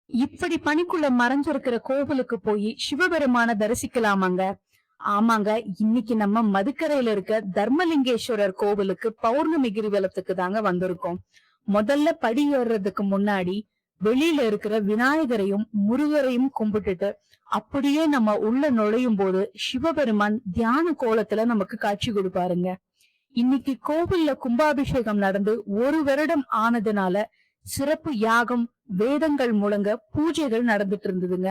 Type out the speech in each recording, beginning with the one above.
இப்படி பனிக்குள்ள மறைஞ்சிருக்கிற கோவிலுக்கு போய் சிவபெருமான தரிசிக்கலாமாங்க? ஆமாங்க. இன்னைக்கு நம்ம மதுக்கரையில இருக்க தர்மலிங்கேஸ்வரர் கோவிலுக்கு பௌர்ணமி கிரிவலத்துக்கு தாங்க வந்திருக்கோம். முதல்ல படி ஏறுறதுக்கு முன்னாடி வெளியில இருக்கிற விநாயகரையும் முருகரையும் கும்பிட்டுட்டு அப்படியே நம்ம உள்ள நுழையும் போது சிவபெருமான் தியான கோலத்துல நமக்கு காட்சி கொடுப்பாருங்க. இன்னைக்கு கோவில்ல கும்பாபிஷேகம் நடந்து 1 வருடம் ஆனதுனால சிறப்பு யாகம், வேதங்கள் முழங்க பூஜைகள் நடந்துட்டு இருந்ததுங்க.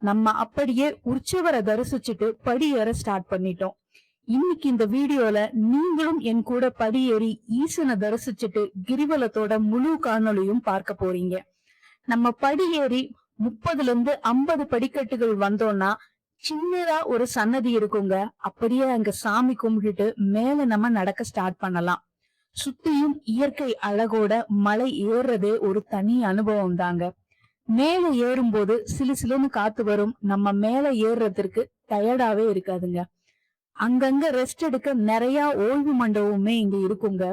நம்ம அப்படியே உற்சவரை தரிசிச்சுட்டு படியேற ஸ்டார்ட் பண்ணிட்டோம். இன்னைக்கு இந்த வீடியோல நீங்களும் என் கூட படியேறி ஈசனை தரிசிச்சுட்டு கிரிவலத்தோட முழு காணொளியும் பார்க்க போறீங்க. நம்ம படியேறி 30ல இருந்து 50 படிக்கட்டுகள் வந்தோம்னா சின்னதா ஒரு சன்னதி இருக்குங்க. அப்படியே அங்க சாமி கும்பிட்டுட்டு மேல நம்ம நடக்க ஸ்டார்ட் பண்ணலாம். சுத்தியும் இயற்கை அழகோட மலை ஏறுறதே ஒரு தனி அனுபவம் தாங்க. மேல ஏறும்போது சிலு சிலுன்னு காத்து வரும். நம்ம மேல ஏறுறதுக்கு டயர்டாவே இருக்காதுங்க. அங்கங்க ரெஸ்ட் எடுக்க நிறைய ஓய்வு மண்டபமுமே இங்க இருக்குங்க.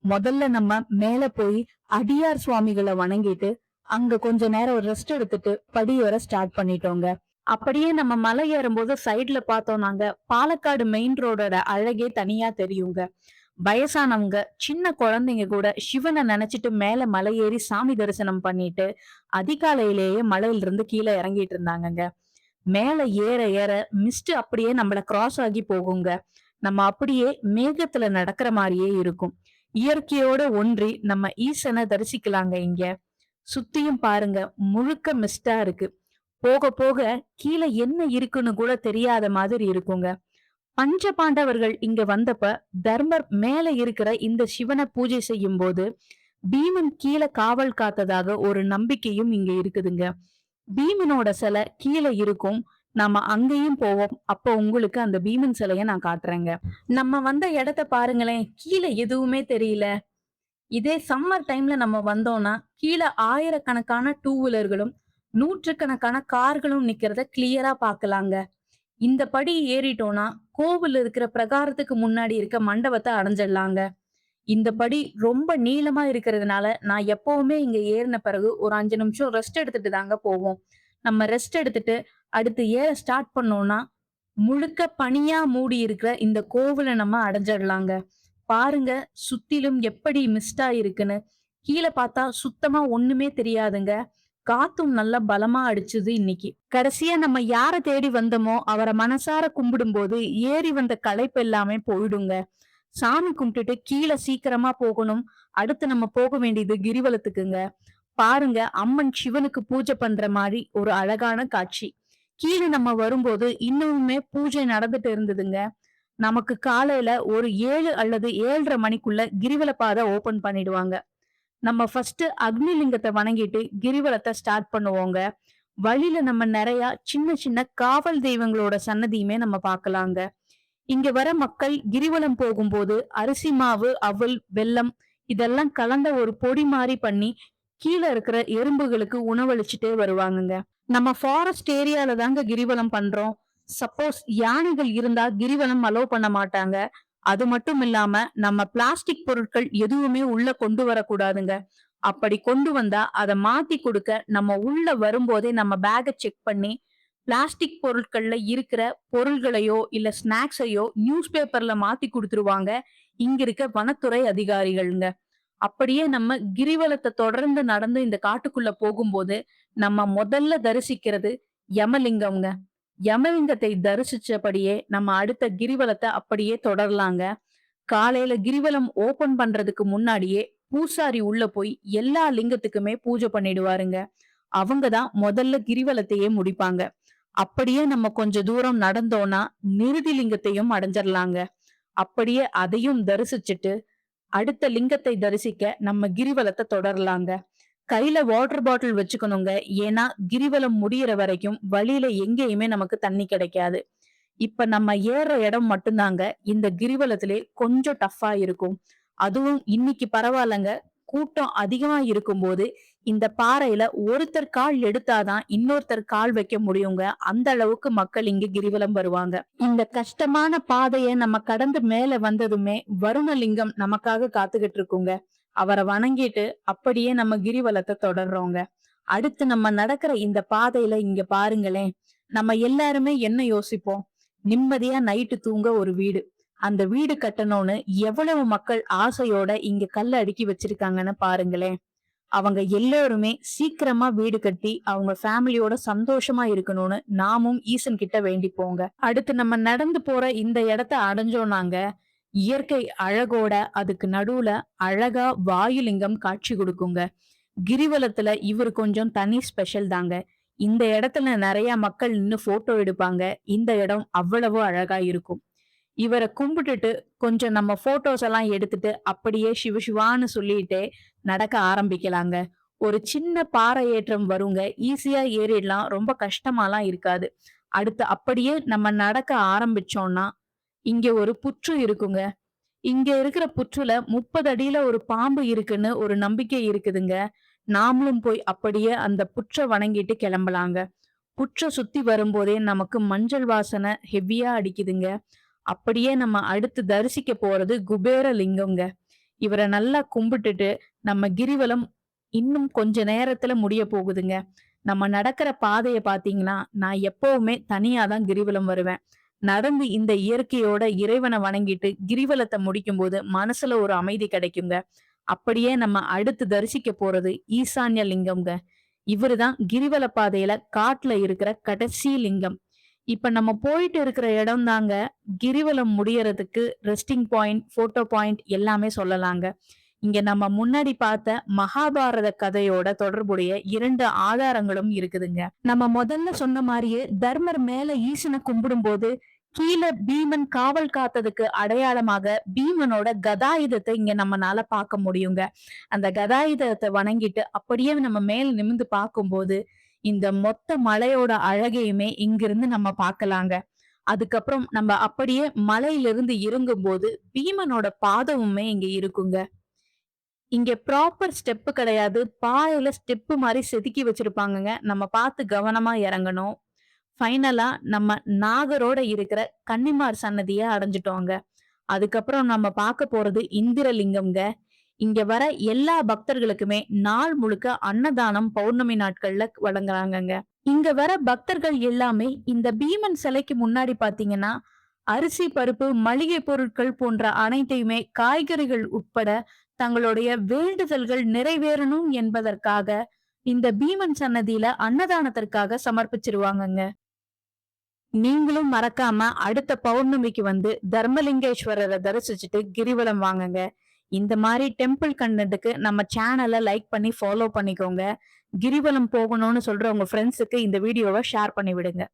முதல்ல நம்ம மேல போய் அடியார் சுவாமிகளை வணங்கிட்டு அங்க கொஞ்ச நேரம் ரெஸ்ட் எடுத்துட்டு படியேற ஸ்டார்ட் பண்ணிட்டோங்க. அப்படியே நம்ம மலை ஏறும்போது சைட்ல பார்த்தோம் நாங்க பாலக்காடு மெயின் ரோடோட அழகே தனியா தெரியுங்க. வயசானவங்க, சின்ன குழந்தைங்க கூட சிவனை நினைச்சிட்டு மேல மலை ஏறி சாமி தரிசனம் பண்ணிட்டு அதிகாலையிலேயே மலையில இருந்து கீழே இறங்கிட்டு இருந்தாங்கங்க. மேல ஏற ஏற மிஸ்ட் அப்படியே நம்மள கிராஸ் ஆகி போகுங்க. நம்ம அப்படியே மேகத்துல நடக்கிற மாதிரியே இருக்கும். இயற்கையோட ஒன்றி நம்ம ஈசனை தரிசிக்கலாங்க. இங்க சுத்தியும் பாருங்க, முழுக்க மிஸ்டா இருக்கு. போக போக கீழே என்ன இருக்குன்னு கூட தெரியாத மாதிரி இருக்குங்க. பஞ்ச பாண்டவர்கள் இங்க வந்தப்ப தர்மர் மேல இருக்கிற இந்த சிவனை பூஜை செய்யும் போது பீமன் கீழே காவல் காத்ததாக ஒரு நம்பிக்கையும் இங்க இருக்குதுங்க. பீமனோட சிலை கீழே இருக்கும். நாம அங்கேயும் போவோம். அப்போ உங்களுக்கு அந்த பீமன் சிலைய நான் காட்டுறேங்க. நம்ம வந்த இடத்த பாருங்களேன், கீழே எதுவுமே தெரியல. இதே சம்மர் டைம்ல நம்ம வந்தோம்னா கீழே ஆயிரக்கணக்கான டூ வீலர்களும் நூற்றுக்கணக்கான கார்களும் நிக்கிறத கிளியரா பாக்கலாங்க. இந்த படி ஏறிட்டோம்னா கோவில் இருக்கிற பிரகாரத்துக்கு முன்னாடி இருக்க மண்டபத்தை அடைஞ்சிடலாங்க. இந்த படி ரொம்ப நீளமா இருக்கிறதுனால நான் எப்பவுமே இங்க ஏறின பிறகு ஒரு 5 நிமிஷம் ரெஸ்ட் எடுத்துட்டு தாங்க போவோம். நம்ம ரெஸ்ட் எடுத்துட்டு அடுத்து ஏற ஸ்டார்ட் பண்ணோம்னா முழுக்க பனியா மூடி இருக்கிற இந்த கோவிலை நம்ம அடைஞ்சிடலாங்க. பாருங்க, சுத்திலும் எப்படி மிஸ்டா இருக்குன்னு. கீழே பார்த்தா சுத்தமா ஒண்ணுமே தெரியாதுங்க. காத்தும் நல்லா பலமா அடிச்சுது இன்னைக்கு. கடைசியா நம்ம யார தேடி வந்தோமோ அவரை மனசார கும்பிடும் போது ஏறி வந்த களைப்பு எல்லாமே போயிடுங்க. சாமி கும்பிட்டுட்டு கீழே சீக்கிரமா போகணும். அடுத்து நம்ம போக வேண்டியது கிரிவலத்துக்குங்க. பாருங்க, அம்மன் சிவனுக்கு பூஜை பண்ற மாதிரி ஒரு அழகான காட்சி. கீழே நம்ம வரும்போது இன்னுமே பூஜை நடந்துட்டு இருந்ததுங்க. நமக்கு காலையில ஒரு 7 அல்லது 7:30 மணிக்குள்ள கிரிவல பாதை ஓபன் பண்ணிடுவாங்க. நம்ம ஃபர்ஸ்ட் அக்னி லிங்கத்தை வணங்கிட்டு கிரிவலத்தை ஸ்டார்ட் பண்ணுவோங்க. வழியில நம்ம நிறைய சின்ன சின்ன காவல் தெய்வங்களோட சன்னதியுமே நம்ம பார்க்கலாங்க. இங்க வர மக்கள் கிரிவலம் போகும்போது அரிசி மாவு, அவல், வெல்லம் இதெல்லாம் கலந்த ஒரு பொடி மாதிரி பண்ணி கீழே இருக்கிற எறும்புகளுக்கு உணவளிச்சுட்டே வருவாங்கங்க. நம்ம ஃபாரஸ்ட் ஏரியால தாங்க கிரிவலம் பண்றோம். சப்போஸ் யானைகள் இருந்தா கிரிவலம் அலோவ் பண்ண மாட்டாங்க. அது மட்டும் இல்லாம நம்ம பிளாஸ்டிக் பொருட்கள் எதுவுமே உள்ள கொண்டு வரக்கூடாதுங்க. அப்படி கொண்டு வந்தா அதை மாத்தி கொடுக்க நம்ம உள்ள வரும்போதே நம்ம பேக்கை செக் பண்ணி பிளாஸ்டிக் பொருட்கள்ல இருக்கிற பொருள்களையோ இல்ல ஸ்நாக்ஸையோ நியூஸ் பேப்பர்ல மாத்தி கொடுத்துருவாங்க இங்க இருக்க வனத்துறை அதிகாரிகள்ங்க. அப்படியே நம்ம கிரிவலத்தை தொடர்ந்து நடந்து இந்த காட்டுக்குள்ள போகும்போது நம்ம முதல்ல தரிசிக்கிறது யமலிங்கம்ங்க. யமலிங்கத்தை தரிசிச்சபடியே நம்ம அடுத்த கிரிவலத்தை அப்படியே தொடரலாங்க. காலையில கிரிவலம் ஓபன் பண்றதுக்கு முன்னாடியே பூசாரி உள்ள போய் எல்லா லிங்கத்துக்குமே பூஜை பண்ணிடுவாருங்க. அவங்கதான் முதல்ல கிரிவலத்தையே முடிப்பாங்க. அப்படியே நம்ம கொஞ்ச தூரம் நடந்தோம்னா நிருதி லிங்கத்தையும் அடைஞ்சிடலாங்க. அப்படியே அதையும் தரிசிச்சுட்டு அடுத்த லிங்கத்தை தரிசிக்க நம்ம கிரிவலத்தை தொடரலாங்க. கையில வாட்டர் பாட்டில் வச்சுக்கணுங்க. ஏன்னா கிரிவலம் முடியற வரைக்கும் வழியில எங்கேயுமே நமக்கு தண்ணி கிடைக்காது. இப்ப நம்ம ஏற இடம் மட்டும்தாங்க இந்த கிரிவலத்திலே கொஞ்சம் டஃப்பா இருக்கும். அதுவும் இன்னைக்கு பரவாயில்லங்க. கூட்டம் அதிகமா இருக்கும்போது இந்த பாறையில ஒருத்தர் கால் எடுத்தாதான் இன்னொருத்தர் கால் வைக்க முடியுங்க. அந்த அளவுக்கு மக்கள் இங்க கிரிவலம் வருவாங்க. இந்த கஷ்டமான பாதைய நம்ம கடந்து மேல வந்ததுமே வருணலிங்கம் நமக்காக காத்துக்கிட்டு இருக்குங்க. அவரை வணங்கிட்டு அப்படியே நம்ம கிரிவலத்தை தொடர்றோங்க. அடுத்து நம்ம நடக்கிற இந்த பாதையில இங்க பாருங்களேன், நம்ம எல்லாருமே என்ன யோசிப்போம்? நிம்மதியா நைட்டு தூங்க ஒரு வீடு. அந்த வீடு கட்டணும்னு எவ்வளவு மக்கள் ஆசையோட இங்க கல்ல அடுக்கி வச்சிருக்காங்கன்னு பாருங்களேன். அவங்க எல்லாருமே சீக்கிரமா வீடு கட்டி அவங்க ஃபேமிலியோட சந்தோஷமா இருக்கணும்னு நாமும் ஈசன் கிட்ட வேண்டிப்போங்க. அடுத்து நம்ம நடந்து போற இந்த இடத்த அடைஞ்சோம்னாங்க, இயற்கை அழகோட அதுக்கு நடுவுல அழகா வாயுலிங்கம் காட்சி கொடுக்குங்க. கிரிவலத்துல இவர் கொஞ்சம் தனி ஸ்பெஷல் தாங்க. இந்த இடத்துல நிறைய மக்கள் நின்னு போட்டோ எடுப்பாங்க. இந்த இடம் அவ்வளவு அழகா இருக்கும். இவர கும்பிட்டுட்டு கொஞ்சம் நம்ம போட்டோஸ் எல்லாம் எடுத்துட்டு அப்படியே சிவசிவான்னு சொல்லிட்டே நடக்க ஆரம்பிக்கலாங்க. ஒரு சின்ன பாறை ஏற்றம் வருங்க. ஈஸியா ஏறிடலாம். ரொம்ப கஷ்டமாலாம் இருக்காது. அடுத்து அப்படியே நம்ம நடக்க ஆரம்பிச்சோம்னா, இங்க ஒரு புற்று இருக்குங்க. இங்க இருக்கிற புற்றுல 30 அடியில ஒரு பாம்பு இருக்குன்னு ஒரு நம்பிக்கை இருக்குதுங்க. நாமளும் போய் அப்படியே அந்த புற்ற வணங்கிட்டு கிளம்பலாங்க. புற்ற சுத்தி வரும்போதே நமக்கு மஞ்சள் வாசனை ஹெவியா அடிக்குதுங்க. அப்படியே நம்ம அடுத்து தரிசிக்க போறது குபேர லிங்கம்ங்க. இவரை நல்லா கும்பிட்டுட்டு நம்ம கிரிவலம் இன்னும் கொஞ்ச நேரத்துல முடிய போகுதுங்க. நம்ம நடக்கிற பாதைய பாத்தீங்கன்னா, நான் எப்பவுமே தனியா தான் கிரிவலம் வருவேன். நடந்து இந்த இயற்கையோட இறைவனை வணங்கிட்டு கிரிவலத்தை முடிக்கும் போது மனசுல ஒரு அமைதி கிடைக்குங்க. அப்படியே நம்ம அடுத்து தரிசிக்க போறது ஈசான்ய லிங்கம்ங்க. இவருதான் கிரிவல பாதையில காட்டுல இருக்கிற கடைசி லிங்கம். இப்ப நம்ம போயிட்டு இருக்கிற இடம் தாங்க கிரிவலம் முடியறதுக்கு ரெஸ்டிங் பாயிண்ட், போட்டோ பாயிண்ட் எல்லாமே சொல்லலாங்க. இங்க நம்ம முன்னாடி பார்த்த மகாபாரத கதையோட தொடர்புடைய 2 ஆதாரங்களும் இருக்குதுங்க. நம்ம முதல்ல சொன்ன மாதிரியே தர்மர் மேல ஈசனை கும்பிடும் போது கீழே பீமன் காவல் காத்ததுக்கு அடையாளமாக பீமனோட கதாயுதத்தை இங்க நம்மனால பார்க்க முடியுங்க. அந்த கதாயுதத்தை வணங்கிட்டு அப்படியே நம்ம மேல நிமிர்ந்து பார்க்கும்போது இந்த மொத்த மலையோட அழகையுமே இங்கிருந்து நம்ம பார்க்கலாங்க. அதுக்கப்புறம் நம்ம அப்படியே மலையிலிருந்து இறங்கும் போது பீமனோட பாதமுமே இங்க இருக்குங்க. இங்க ப்ராப்பர் ஸ்டெப்பு கிடையாது. பாறையில ஸ்டெப்பு மாதிரி செதுக்கி வச்சிருப்பாங்கங்க. நம்ம பார்த்து கவனமா இறங்கணும். ஃபைனலா நம்ம நாகரோட இருக்கிற கன்னிமார் சன்னதிய அடைஞ்சிட்டோங்க. அதுக்கப்புறம் நம்ம பார்க்க போறது இந்திரலிங்கம்ங்க. இங்க வர எல்லா பக்தர்களுக்குமே நாள் முழுக்க அன்னதானம் பௌர்ணமி நாட்கள்ல வழங்குறாங்கங்க. இங்க வர பக்தர்கள் எல்லாமே இந்த பீமன் சிலைக்கு முன்னாடி பாத்தீங்கன்னா, அரிசி, பருப்பு, மளிகை பொருட்கள் போன்ற அனைத்தையுமே காய்கறிகள் உட்பட தங்களுடைய வேண்டுதல்கள் நிறைவேறணும் என்பதற்காக இந்த பீமன் சன்னதியில அன்னதானத்திற்காக சமர்ப்பிச்சிருவாங்கங்க. நீங்களும் மறக்காம அடுத்த பௌர்ணமிக்கு வந்து தர்மலிங்கேஸ்வரரை தரிசிச்சுட்டு கிரிவலம் வாங்குங்க. இந்த மாதிரி டெம்பிள் கண்டென்ட்டுக்கு நம்ம சேனலை லைக் பண்ணி ஃபாலோ பண்ணிக்கோங்க. கிரிவலம் போகணும்னு சொல்ற உங்க ஃப்ரெண்ட்ஸுக்கு இந்த வீடியோவை ஷேர் பண்ணி விடுங்க.